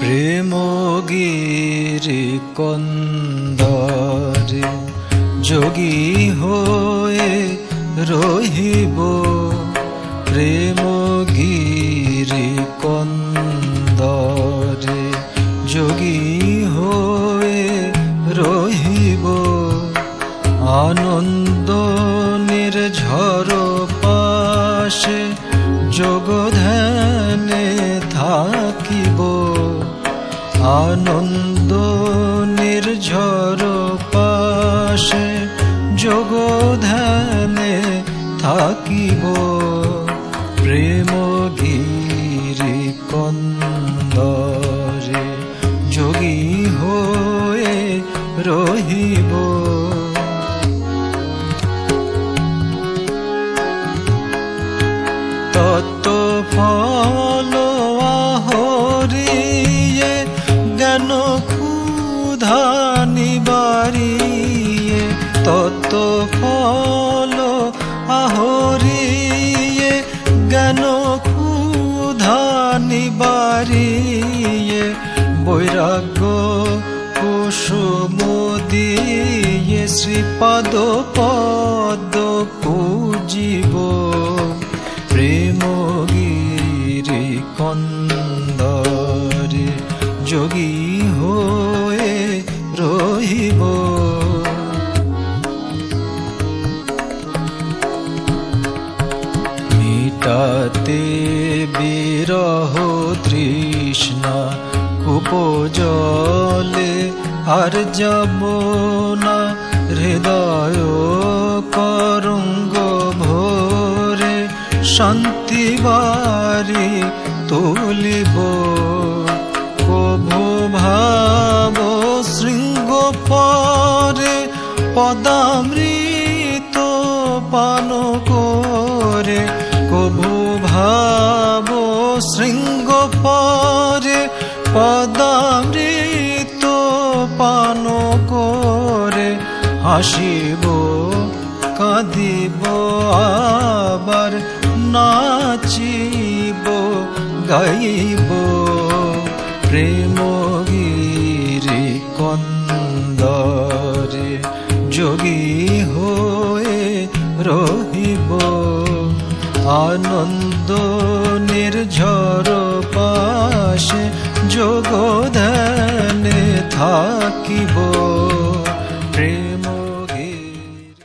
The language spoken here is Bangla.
প্রেম গিরি কন্দরে যোগী হয়ে রহিব। প্রেম গিরি কন্দরে যোগী হয়ে রহিব। আনন্দ নির্ঝর পাশে যোগ ধ্যানে থাকিব। আনন্দ নির্ঝর পাশে যোগ ধ্যানে থাকিব। প্রেম গিরি কন্দরে যোগী হয়ে রহিব। তত্ত্ব ফল আহরিয়ে জ্ঞান ক্ষুধা নিবারিয়ে। তত্ত্ব ফল আহরিয়ে জ্ঞান ক্ষুধা নিবারিয়ে। বৈরাগ্য কুসুম দিয়ে শ্রীপাদ পদ্ম পূজিব। প্রেম গিরি কন্দরে যোগী হয়ে রহিব। মিটাতে বিরহ তৃষ্ণা কূপ জলে আর যাব না। হৃদয় করঙ্গ ভরে শান্তি বারি তুলিব। কভু ভাব শৃঙ্গ পরে পদামৃত পান করে। কভু ভাব শৃঙ্গ পরে পদামৃত পান করে। হাসিব কাঁদিব আবার নাচিব গাইব। প্রেম গিরি কন্দরে যোগী হয়ে রহিব। আনন্দ নির্ঝর পাশে যোগ ধ্যানে থাকিব।